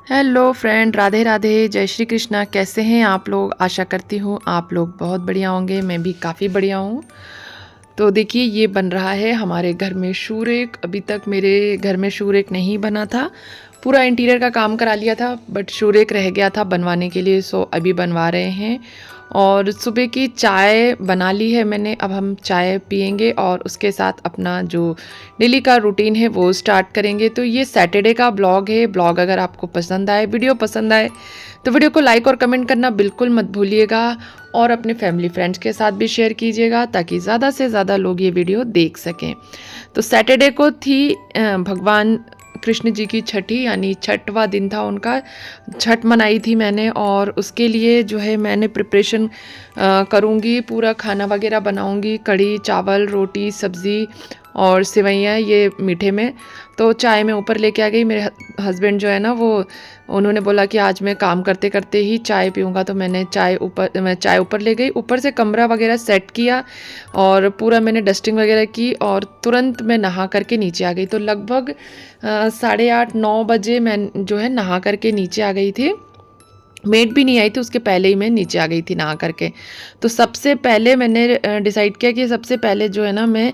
Hello friend, Radhe Radhe, जय श्री कृष्णा। कैसे हैं आप लोग? आशा करती हूँ आप लोग बहुत बढ़िया होंगे। मैं भी काफ़ी बढ़िया हूँ। तो देखिए, ये बन रहा है हमारे घर में शूरेक। अभी तक मेरे घर में शूरेक नहीं बना था। पूरा इंटीरियर का काम करा लिया था बट शूरेक रह गया था बनवाने के लिए, सो अभी बनवा रहे हैं। और सुबह की चाय बना ली है मैंने। अब हम चाय पियेंगे और उसके साथ अपना जो डेली का रूटीन है वो स्टार्ट करेंगे। तो ये सैटरडे का ब्लॉग है। ब्लॉग अगर आपको पसंद आए, वीडियो पसंद आए, तो वीडियो को लाइक और कमेंट करना बिल्कुल मत भूलिएगा। और अपने फैमिली फ्रेंड्स के साथ भी शेयर कीजिएगा ताकि ज़्यादा से ज़्यादा लोग ये वीडियो देख सकें। तो सैटरडे को थी भगवान कृष्ण जी की छठी, यानी छठवां दिन था उनका। छठ मनाई थी मैंने और उसके लिए जो है मैंने प्रिपरेशन करूँगी। पूरा खाना वगैरह बनाऊँगी, कढ़ी चावल रोटी सब्ज़ी और सेवैयाँ ये मीठे में। तो चाय मैं ऊपर लेके आ गई। मेरे हस्बैंड जो है ना, वो उन्होंने बोला कि आज मैं काम करते करते ही चाय पीऊँगा, तो मैं चाय ऊपर ले गई। ऊपर से कमरा वगैरह सेट किया और पूरा मैंने डस्टिंग वगैरह की और तुरंत मैं नहा करके नीचे आ गई। तो लगभग 8:30-9 बजे मैं जो है नहा करके नीचे आ गई थी। मेड भी नहीं आई थी, उसके पहले ही मैं नीचे आ गई थी नहा करके। तो सबसे पहले मैंने डिसाइड किया कि सबसे पहले जो है ना मैं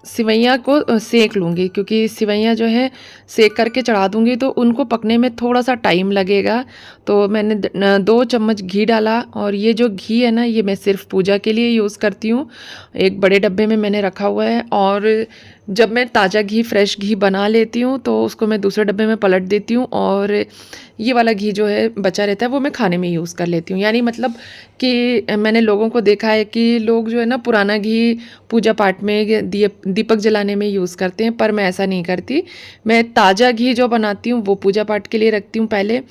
सिवैयाँ को सेक लूँगी, क्योंकि सिवैयाँ जो है सेक करके चढ़ा दूँगी तो उनको पकने में थोड़ा सा टाइम लगेगा। तो मैंने 2 चम्मच घी डाला और ये जो घी है ना, ये मैं सिर्फ पूजा के लिए यूज़ करती हूँ। एक बड़े डब्बे में मैंने रखा हुआ है और जब मैं ताज़ा घी फ्रेश घी बना लेती हूँ तो उसको मैं दूसरे डब्बे में पलट देती हूँ और ये वाला घी जो है बचा रहता है वो मैं खाने में यूज़ कर लेती हूँ। यानी मतलब कि मैंने लोगों को देखा है कि लोग जो है ना पुराना घी पूजा पाठ में दीपक जलाने में यूज़ करते हैं, पर मैं ऐसा नहीं करती। मैं ताज़ा घी जो बनाती हूँ वो पूजा पाठ के लिए रखती हूँ पहले,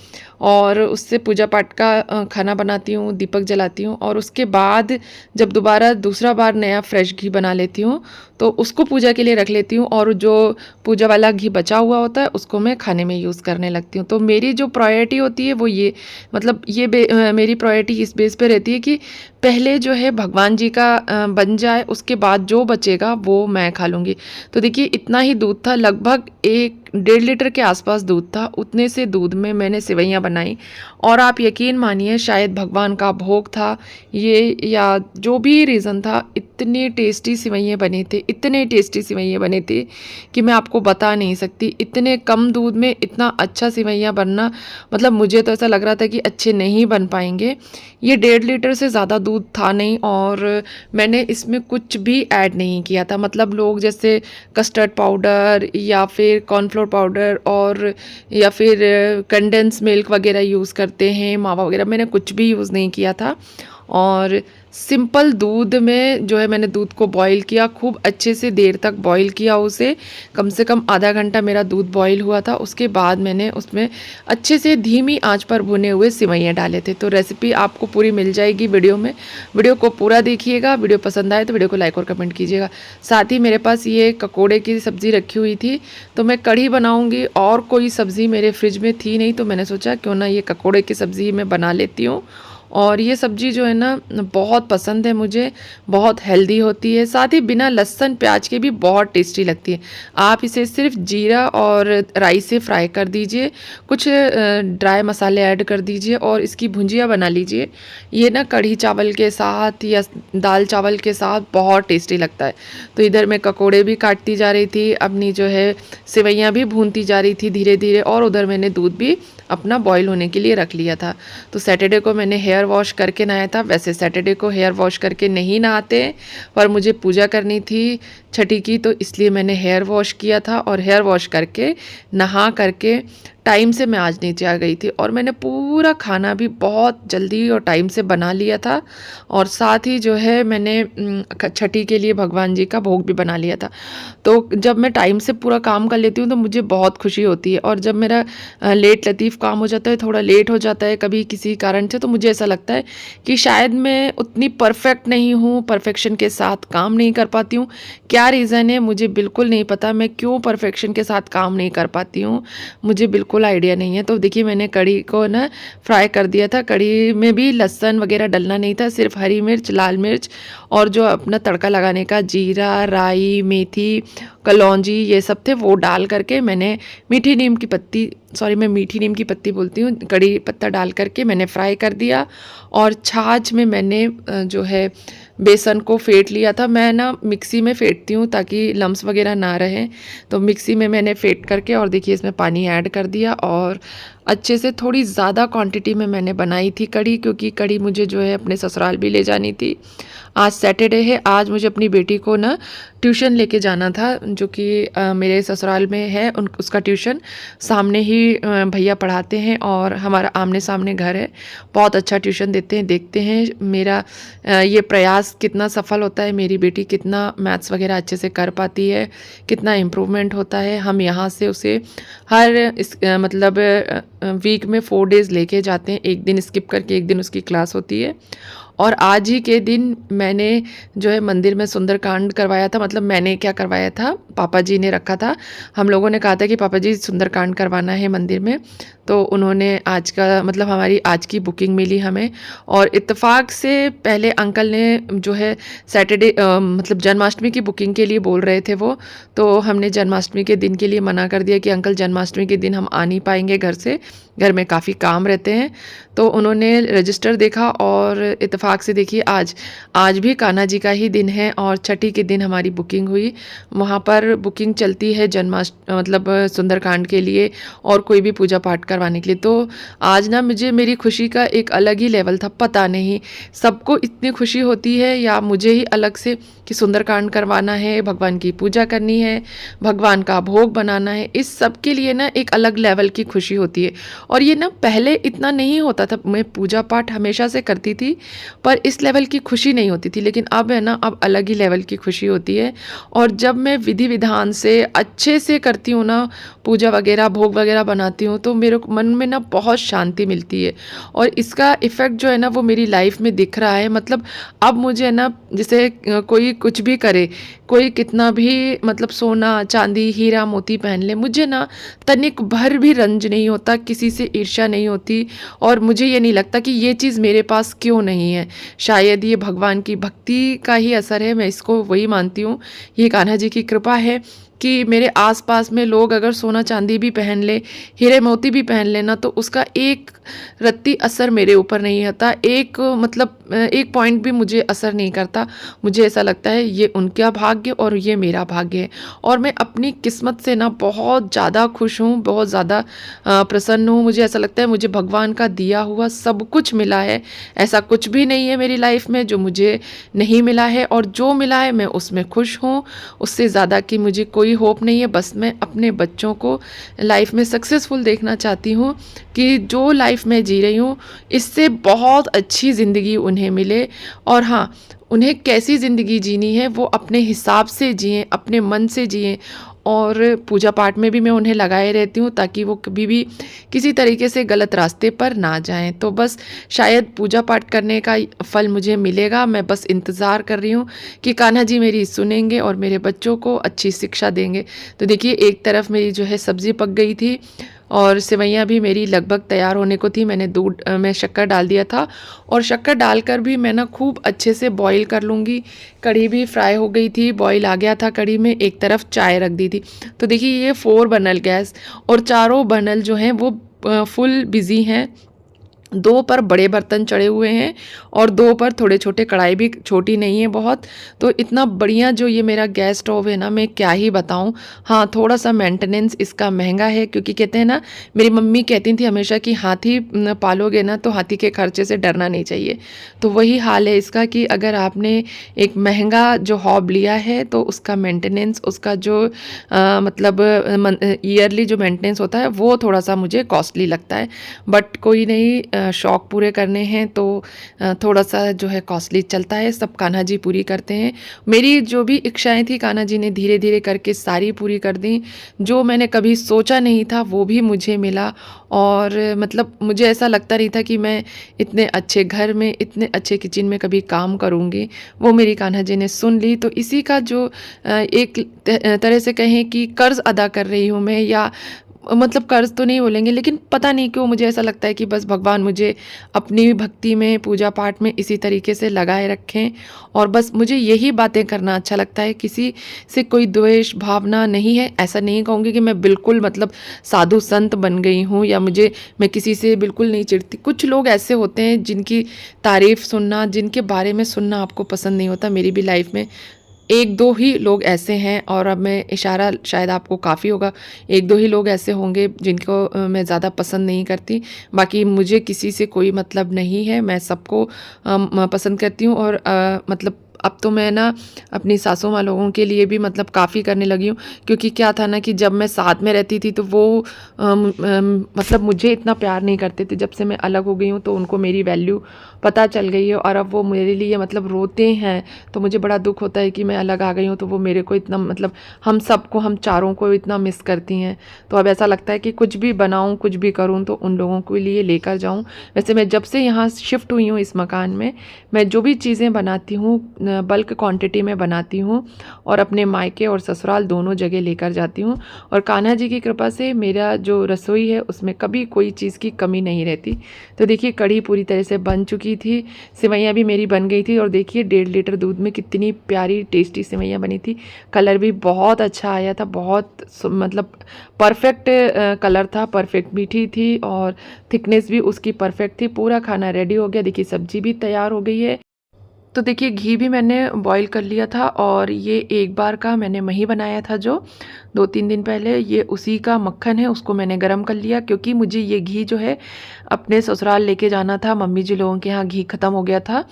और उससे पूजा पाठ का खाना बनाती हूँ, दीपक जलाती हूँ और उसके बाद जब दोबारा दूसरा बार नया फ्रेश घी बना लेती हूँ तो उसको पूजा के लिए रख लेती हूँ और जो पूजा वाला घी बचा हुआ होता है उसको मैं खाने में यूज़ करने लगती हूँ। तो मेरी जो प्रायोरिटी होती है वो ये, मतलब मेरी प्रायोरिटी इस बेस पे रहती है कि पहले जो है भगवान जी का बन जाए, उसके बाद जो बचेगा वो मैं खा लूँगी। तो देखिए, इतना ही दूध था, लगभग 1-1.5 लीटर के आसपास दूध था। उतने से दूध में मैंने सेवैयाँ बनाई और आप यकीन मानिए, शायद भगवान का भोग था ये या जो भी रीज़न था, इतने टेस्टी सेवैयाँ बने थे, इतने टेस्टी सेवैयाँ बने थे कि मैं आपको बता नहीं सकती। इतने कम दूध में इतना अच्छा सेवैयाँ बनना, मतलब मुझे तो ऐसा लग रहा था कि अच्छे नहीं बन पाएंगे। ये 1.5 लीटर से ज़्यादा दूध था नहीं और मैंने इसमें कुछ भी ऐड नहीं किया था। मतलब लोग जैसे कस्टर्ड पाउडर या फिर कॉर्नफ्लोर पाउडर और या फिर कंडेंस मिल्क वगैरह यूज़ करते हैं, मावा वगैरह, मैंने कुछ भी यूज़ नहीं किया था। और सिंपल दूध में जो है मैंने दूध को बॉईल किया, खूब अच्छे से देर तक बॉईल किया उसे, कम से कम आधा घंटा मेरा दूध बॉईल हुआ था। उसके बाद मैंने उसमें अच्छे से धीमी आंच पर भुने हुए सिवैयाँ डाले थे। तो रेसिपी आपको पूरी मिल जाएगी वीडियो में, वीडियो को पूरा देखिएगा। वीडियो पसंद आए तो वीडियो को लाइक और कमेंट कीजिएगा। साथ ही मेरे पास ये ककोड़े की सब्ज़ी रखी हुई थी, तो मैं कढ़ी बनाऊँगी और कोई सब्ज़ी मेरे फ्रिज में थी नहीं, तो मैंने सोचा क्यों ना ये ककोड़े की सब्ज़ी मैं बना लेती हूँ। और ये सब्ज़ी जो है ना बहुत पसंद है मुझे, बहुत हेल्दी होती है, साथ ही बिना लहसुन प्याज के भी बहुत टेस्टी लगती है। आप इसे सिर्फ जीरा और राई से फ्राई कर दीजिए, कुछ ड्राई मसाले ऐड कर दीजिए और इसकी भुंजिया बना लीजिए। ये ना कढ़ी चावल के साथ या दाल चावल के साथ बहुत टेस्टी लगता है। तो इधर मैं ककोड़े भी काटती जा रही थी, अपनी जो है सेवैयाँ भी भूनती जा रही थी धीरे धीरे, और उधर मैंने दूध भी अपना बॉईल होने के लिए रख लिया था। तो सैटरडे को मैंने हेयर वॉश करके नहाया था। वैसे सैटरडे को हेयर वॉश करके नहीं नहाते, पर मुझे पूजा करनी थी छठी की, तो इसलिए मैंने हेयर वॉश किया था और हेयर वॉश करके नहा करके टाइम से मैं आज नीचे आ गई थी। और मैंने पूरा खाना भी बहुत जल्दी और टाइम से बना लिया था और साथ ही जो है मैंने छठी के लिए भगवान जी का भोग भी बना लिया था। तो जब मैं टाइम से पूरा काम कर लेती हूँ तो मुझे बहुत खुशी होती है, और जब मेरा लेट लतीफ़ काम हो जाता है, थोड़ा लेट हो जाता है कभी किसी कारण से, तो मुझे ऐसा लगता है कि शायद मैं उतनी परफेक्ट नहीं हूँ, परफेक्शन के साथ काम नहीं कर पाती हूँ। क्या रीज़न है मुझे बिल्कुल नहीं पता, मैं क्यों परफेक्शन के साथ काम नहीं कर पाती हूँ, मुझे बिल्कुल बिल्कुल आइडिया नहीं है। तो देखिए मैंने कढ़ी को ना फ्राई कर दिया था। कढ़ी में भी लहसुन वगैरह डलना नहीं था, सिर्फ हरी मिर्च, लाल मिर्च और जो अपना तड़का लगाने का जीरा, राई, मेथी, कलौंजी ये सब थे, वो डाल करके मैंने मीठी नीम की पत्ती, सॉरी मैं मीठी नीम की पत्ती बोलती हूँ, कड़ी पत्ता डाल करके मैंने फ्राई कर दिया। और छाछ में मैंने जो है बेसन को फेंट लिया था। मैं ना मिक्सी में फेंटती हूँ ताकि लम्स वगैरह ना रहें, तो मिक्सी में मैंने फेंट करके और देखिए इसमें पानी ऐड कर दिया और अच्छे से थोड़ी ज़्यादा क्वांटिटी में मैंने बनाई थी कढ़ी, क्योंकि कढ़ी मुझे जो है अपने ससुराल भी ले जानी थी। आज सैटरडे है, आज मुझे अपनी बेटी को ना ट्यूशन लेके जाना था, जो कि मेरे ससुराल में है उसका ट्यूशन। सामने ही भैया पढ़ाते हैं और हमारा आमने सामने घर है। बहुत अच्छा ट्यूशन देते हैं। देखते हैं मेरा ये प्रयास कितना सफल होता है, मेरी बेटी कितना मैथ्स वगैरह अच्छे से कर पाती है, कितना इम्प्रूवमेंट होता है। हम यहाँ से उसे हर मतलब वीक में 4 डेज़ लेके जाते हैं, एक दिन स्किप करके एक दिन उसकी क्लास होती है। और आज ही के दिन मैंने जो है मंदिर में सुंदरकांड करवाया था। मतलब मैंने क्या करवाया था, पापा जी ने रखा था। हम लोगों ने कहा था कि पापा जी सुंदरकांड करवाना है मंदिर में, तो उन्होंने आज का मतलब हमारी आज की बुकिंग मिली हमें। और इत्तेफाक से पहले अंकल ने जो है सैटरडे मतलब जन्माष्टमी की बुकिंग के लिए बोल रहे थे वो, तो हमने जन्माष्टमी के दिन के लिए मना कर दिया कि अंकल जन्माष्टमी के दिन हम आ नहीं पाएंगे घर से, घर में काफ़ी काम रहते हैं। तो उन्होंने रजिस्टर देखा और इत्तेफाक से देखिए आज भी कान्हा जी का ही दिन है और छठी के दिन हमारी बुकिंग हुई। वहाँ पर बुकिंग चलती है मतलब सुंदरकांड के लिए और कोई भी पूजा पाठ करवाने के लिए। तो आज ना मुझे मेरी खुशी का एक अलग ही लेवल था। पता नहीं सबको इतनी खुशी होती है या मुझे ही अलग से कि सुंदरकांड करवाना है, भगवान की पूजा करनी है, भगवान का भोग बनाना है। इस सब के लिए ना एक अलग लेवल की खुशी होती है। और ये ना पहले इतना नहीं होता था। मैं पूजा पाठ हमेशा से करती थी पर इस लेवल की खुशी नहीं होती थी, लेकिन अब है ना, अब अलग ही लेवल की खुशी होती है। और जब मैं विधि विधान से अच्छे से करती हूँ ना, पूजा वगैरह भोग वगैरह बनाती हूँ, तो मेरे मन में ना बहुत शांति मिलती है। और इसका इफ़ेक्ट जो है ना वो मेरी लाइफ में दिख रहा है। मतलब अब मुझे है ना, जैसे कोई कुछ भी करे, कोई कितना भी मतलब सोना चांदी हीरा मोती पहन ले, मुझे ना तनिक भर भी रंज नहीं होता, किसी से ईर्ष्या नहीं होती। और मुझे ये नहीं लगता कि ये चीज़ मेरे पास क्यों नहीं है। शायद ये भगवान की भक्ति का ही असर है, मैं इसको वही मानती हूँ। ये कान्हा जी की कृपा है कि मेरे आसपास में लोग अगर सोना चांदी भी पहन ले, हीरे मोती भी पहन लेना, तो उसका एक रत्ती असर मेरे ऊपर नहीं होता। एक मतलब एक पॉइंट भी मुझे असर नहीं करता। मुझे ऐसा लगता है ये उनका भाग्य और ये मेरा भाग्य है। और मैं अपनी किस्मत से ना बहुत ज़्यादा खुश हूँ, बहुत ज़्यादा प्रसन्न हूँ। मुझे ऐसा लगता है मुझे भगवान का दिया हुआ सब कुछ मिला है। ऐसा कुछ भी नहीं है मेरी लाइफ में जो मुझे नहीं मिला है, और जो मिला है मैं उसमें खुश हूँ। उससे ज़्यादा कि मुझे कोई होप नहीं है। बस मैं अपने बच्चों को लाइफ में सक्सेसफुल देखना चाहती हूँ कि जो लाइफ में जी रही हूँ इससे बहुत अच्छी ज़िंदगी उन्हें मिले। और हाँ, उन्हें कैसी ज़िंदगी जीनी है वो अपने हिसाब से जिएं, अपने मन से जिएं। और पूजा पाठ में भी मैं उन्हें लगाए रहती हूँ ताकि वो कभी भी किसी तरीके से गलत रास्ते पर ना जाएं। तो बस शायद पूजा पाठ करने का फल मुझे मिलेगा। मैं बस इंतज़ार कर रही हूँ कि कान्हा जी मेरी सुनेंगे और मेरे बच्चों को अच्छी शिक्षा देंगे। तो देखिए एक तरफ मेरी जो है सब्ज़ी पक गई थी और सेवइयाँ भी मेरी लगभग तैयार होने को थी। मैंने दूध में शक्कर डाल दिया था और शक्कर डालकर भी मैं ना खूब अच्छे से बॉईल कर लूँगी। कढ़ी भी फ्राई हो गई थी, बॉईल आ गया था कढ़ी में। एक तरफ चाय रख दी थी। तो देखिए ये 4 बर्नल गैस और चारों बर्नल जो हैं वो फुल बिज़ी हैं। 2 पर बड़े बर्तन चढ़े हुए हैं और 2 पर थोड़े छोटे, कढ़ाई भी छोटी नहीं है बहुत। तो इतना बढ़िया जो ये मेरा गैस स्टोव है ना, मैं क्या ही बताऊँ। हाँ, थोड़ा-सा मेंटेनेंस इसका महंगा है, क्योंकि कहते हैं ना, मेरी मम्मी कहती थी हमेशा कि हाथी पालोगे ना तो हाथी के खर्चे से डरना नहीं चाहिए। तो वही हाल है इसका कि अगर आपने एक महंगा जो हॉब लिया है तो उसका मेंटेनेंस, उसका जो मतलब ईयरली जो मेंटेनेंस होता है वो थोड़ा-सा मुझे कॉस्टली लगता है। बट कोई नहीं, शौक़ पूरे करने हैं तो थोड़ा सा जो है कॉस्टली चलता है, सब कान्हा जी पूरी करते हैं। मेरी जो भी इच्छाएँ थी कान्हा जी ने धीरे धीरे करके सारी पूरी कर दी। जो मैंने कभी सोचा नहीं था वो भी मुझे मिला, और मतलब मुझे ऐसा लगता नहीं था कि मैं इतने अच्छे घर में, इतने अच्छे किचन में कभी काम करूँगी, वो मेरी कान्हा जी ने सुन ली। तो इसी का जो एक तरह से कहें कि कर्ज़ अदा कर रही हूँ मैं, या मतलब कर्ज़ तो नहीं बोलेंगे, लेकिन पता नहीं क्यों मुझे ऐसा लगता है कि बस भगवान मुझे अपनी भक्ति में, पूजा पाठ में इसी तरीके से लगाए रखें, और बस मुझे यही बातें करना अच्छा लगता है। किसी से कोई द्वेष भावना नहीं है। ऐसा नहीं कहूँगी कि मैं बिल्कुल मतलब साधु संत बन गई हूँ, या मैं किसी से बिल्कुल नहीं चिढ़ती। कुछ लोग ऐसे होते हैं जिनकी तारीफ़ सुनना, जिनके बारे में सुनना आपको पसंद नहीं होता। मेरी भी लाइफ में 1-2 ही लोग ऐसे हैं, और अब मैं इशारा शायद आपको काफ़ी होगा, 1-2 ही लोग ऐसे होंगे जिनको मैं ज़्यादा पसंद नहीं करती। बाकी मुझे किसी से कोई मतलब नहीं है, मैं सबको पसंद करती हूँ। और मतलब अब तो मैं ना अपनी सासू माँ लोगों के लिए भी मतलब काफ़ी करने लगी हूँ, क्योंकि क्या था ना कि जब मैं साथ में रहती थी तो वो मतलब मुझे इतना प्यार नहीं करते थे। जब से मैं अलग हो गई हूँ तो उनको मेरी वैल्यू पता चल गई है, और अब वो मेरे लिए मतलब रोते हैं। तो मुझे बड़ा दुख होता है कि मैं अलग आ गई हूँ, तो वो मेरे को इतना मतलब हम चारों को इतना मिस करती हैं। तो अब ऐसा लगता है कि कुछ भी बनाऊँ, कुछ भी करूँ तो उन लोगों के लिए लेकर जाऊँ। वैसे मैं जब से यहाँ शिफ्ट हुई हूँ इस मकान में, मैं जो भी चीज़ें बनाती हूँ बल्क क्वांटिटी में बनाती हूँ, और अपने मायके और ससुराल दोनों जगह लेकर जाती हूँ। और कान्हा जी की कृपा से मेरा जो रसोई है उसमें कभी कोई चीज़ की कमी नहीं रहती। तो देखिए कढ़ी पूरी तरह से बन चुकी थी, सेवैयाँ भी मेरी बन गई थी, और देखिए 1.5 लीटर दूध में कितनी प्यारी टेस्टी सेवैयाँ बनी थी। कलर भी बहुत अच्छा आया था, बहुत मतलब परफेक्ट कलर था, परफेक्ट मीठी थी, और थिकनेस भी उसकी परफेक्ट थी। पूरा खाना रेडी हो गया। देखिए सब्जी भी तैयार हो गई है। तो देखिए घी भी मैंने बॉईल कर लिया था, और ये एक बार का मैंने मही बनाया था जो 2-3 दिन पहले, ये उसी का मक्खन है, उसको मैंने गरम कर लिया, क्योंकि मुझे ये घी जो है अपने ससुराल लेके जाना था। मम्मी जी लोगों के यहाँ घी ख़त्म हो गया था,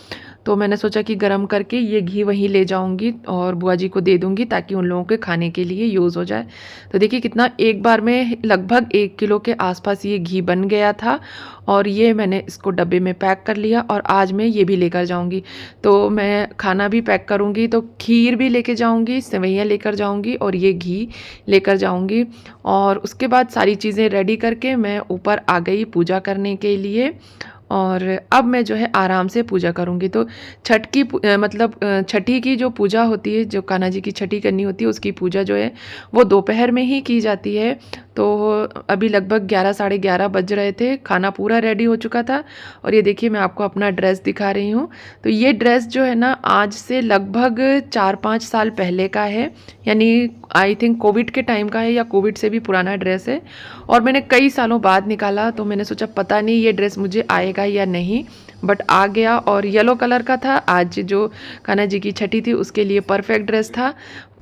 तो मैंने सोचा कि गरम करके ये घी वहीं ले जाऊंगी और बुआ जी को दे दूंगी, ताकि उन लोगों के खाने के लिए यूज़ हो जाए। तो देखिए कितना, एक बार में लगभग 1 किलो के आसपास ये घी बन गया था, और ये मैंने इसको डब्बे में पैक कर लिया, और आज मैं ये भी लेकर जाऊंगी। तो मैं खाना भी पैक करूंगी, तो खीर भी लेके जाऊंगी, सेवैयाँ लेकर जाऊंगी, और ये घी लेकर जाऊंगी। और उसके बाद सारी चीज़ें रेडी करके मैं ऊपर आ गई पूजा करने के लिए, और अब मैं जो है आराम से पूजा करूँगी। तो छठ की मतलब छठी की जो पूजा होती है, जो कान्हा जी की छठी करनी होती है, उसकी पूजा जो है वो दोपहर में ही की जाती है। तो अभी लगभग 11 साढ़े 11 बज रहे थे, खाना पूरा रेडी हो चुका था। और ये देखिए मैं आपको अपना ड्रेस दिखा रही हूँ। तो ये ड्रेस जो है ना आज से लगभग 4-5 साल पहले का है, यानी आई थिंक कोविड के टाइम का है, या कोविड से भी पुराना ड्रेस है। और मैंने कई सालों बाद निकाला, तो मैंने सोचा पता नहीं ये ड्रेस मुझे आएगा या नहीं, बट आ गया। और येलो कलर का था। आज जो कान्हा जी की छठी थी उसके लिए परफेक्ट ड्रेस था।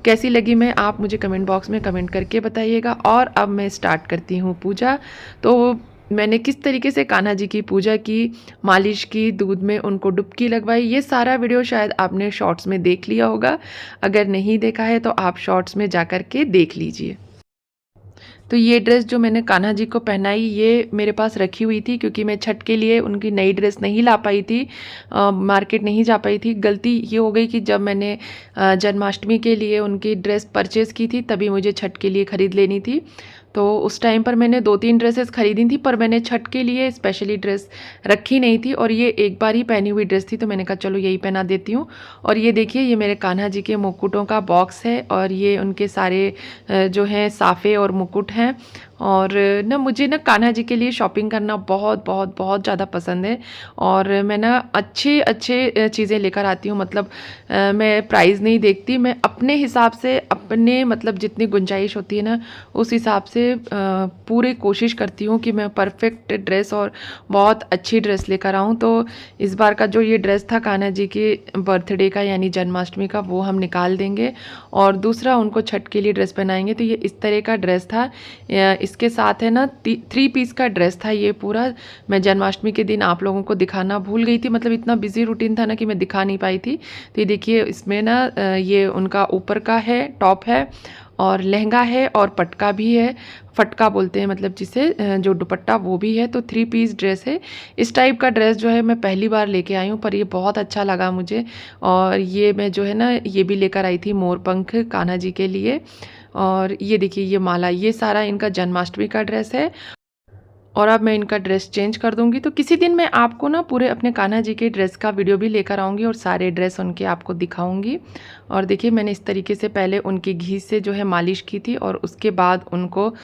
कैसी लगी मैं, आप मुझे कमेंट बॉक्स में कमेंट करके बताइएगा। और अब मैं स्टार्ट करती हूँ पूजा। तो मैंने किस तरीके से कान्हा जी की पूजा की, मालिश की, दूध में उनको डुबकी लगवाई, ये सारा वीडियो शायद आपने शॉर्ट्स में देख लिया होगा। अगर नहीं देखा है तो आप शॉर्ट्स में जा कर के देख लीजिए। तो ये ड्रेस जो मैंने कान्हा जी को पहनाई, ये मेरे पास रखी हुई थी, क्योंकि मैं छठ के लिए उनकी नई ड्रेस नहीं ला पाई थी, मार्केट नहीं जा पाई थी। गलती ये हो गई कि जब मैंने जन्माष्टमी के लिए उनकी ड्रेस परचेज़ की थी, तभी मुझे छठ के लिए ख़रीद लेनी थी। तो उस टाइम पर मैंने 2-3 ड्रेसेस खरीदी थी, पर मैंने छठ के लिए स्पेशली ड्रेस रखी नहीं थी, और ये एक बार ही पहनी हुई ड्रेस थी, तो मैंने कहा चलो यही पहना देती हूँ। और ये देखिए ये मेरे कान्हा जी के मुकुटों का बॉक्स है, और ये उनके सारे जो हैं साफ़े और मुकुट हैं। और ना मुझे ना कान्हा जी के लिए शॉपिंग करना बहुत बहुत बहुत ज़्यादा पसंद है, और मैं ना अच्छे अच्छे चीज़ें लेकर आती हूँ। मतलब मैं प्राइस नहीं देखती, मैं अपने हिसाब से, अपने मतलब जितनी गुंजाइश होती है ना उस हिसाब से पूरी कोशिश करती हूँ कि मैं परफेक्ट ड्रेस और बहुत अच्छी ड्रेस लेकर आऊँ। तो इस बार का जो ये ड्रेस था कान्हा जी के बर्थडे का, यानी जन्माष्टमी का, वो हम निकाल देंगे, और दूसरा उनको छठ के लिए ड्रेस पहनाएंगे। तो ये इस तरह का ड्रेस था, इसके साथ है ना 3 पीस का ड्रेस था ये पूरा। मैं जन्माष्टमी के दिन आप लोगों को दिखाना भूल गई थी, मतलब इतना बिजी रूटीन था ना कि मैं दिखा नहीं पाई थी। तो ये देखिए इसमें ना ये उनका ऊपर का है, टॉप है और लहंगा है और पटका भी है, फटका बोलते हैं मतलब जिसे, जो दुपट्टा वो भी है। तो 3 पीस ड्रेस है। इस टाइप का ड्रेस जो है मैं पहली बार लेके आई हूँ, पर ये बहुत अच्छा लगा मुझे। और ये मैं जो है ना ये भी लेकर आई थी मोरपंख कान्हा जी के लिए। और ये देखिए ये माला, ये सारा इनका जन्माष्टमी का ड्रेस है। और अब मैं इनका ड्रेस चेंज कर दूंगी। तो किसी दिन मैं आपको ना पूरे अपने कान्हा जी के ड्रेस का वीडियो भी लेकर आऊँगी और सारे ड्रेस उनके आपको दिखाऊंगी। और देखिए मैंने इस तरीके से पहले उनकी घी से जो है मालिश की थी और उसके बाद उनको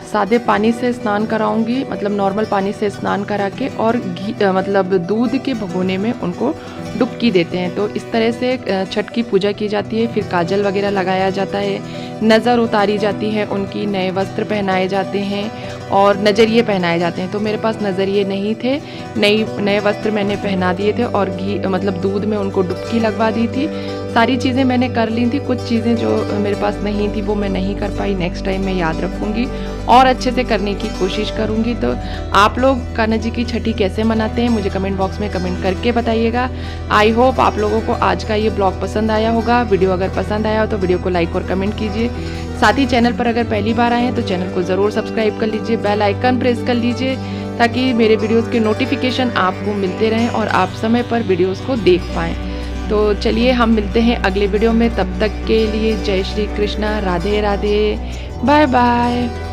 सादे पानी से स्नान कराऊंगी, मतलब नॉर्मल पानी से स्नान करा के, और घी मतलब दूध के भगोने में उनको डुबकी देते हैं। तो इस तरह से छठ की पूजा की जाती है। फिर काजल वगैरह लगाया जाता है, नज़र उतारी जाती है उनकी, नए वस्त्र पहनाए जाते हैं और नज़रिए पहनाए जाते हैं। तो मेरे पास नज़रिए नहीं थे, नए वस्त्र मैंने पहना दिए थे और घी मतलब दूध में उनको डुबकी लगवा दी थी। सारी चीज़ें मैंने कर ली थी। कुछ चीज़ें जो मेरे पास नहीं थी वो मैं नहीं कर पाई। नेक्स्ट टाइम मैं याद रखूँगी और अच्छे से करने की कोशिश करूँगी। तो आप लोग कान्हा जी की छठी कैसे मनाते हैं मुझे कमेंट बॉक्स में कमेंट करके बताइएगा। आई होप आप लोगों को आज का ये ब्लॉग पसंद आया होगा। वीडियो अगर पसंद आया हो तो वीडियो को लाइक और कमेंट कीजिए। साथ ही चैनल पर अगर पहली बार आए हैं तो चैनल को ज़रूर सब्सक्राइब कर लीजिए, बेल आइकन प्रेस कर लीजिए ताकि मेरे वीडियोज़ के नोटिफिकेशन आपको मिलते रहें और आप समय पर वीडियोज़ को देख पाएँ। तो चलिए हम मिलते हैं अगले वीडियो में। तब तक के लिए जय श्री कृष्णा, राधे राधे, बाय बाय।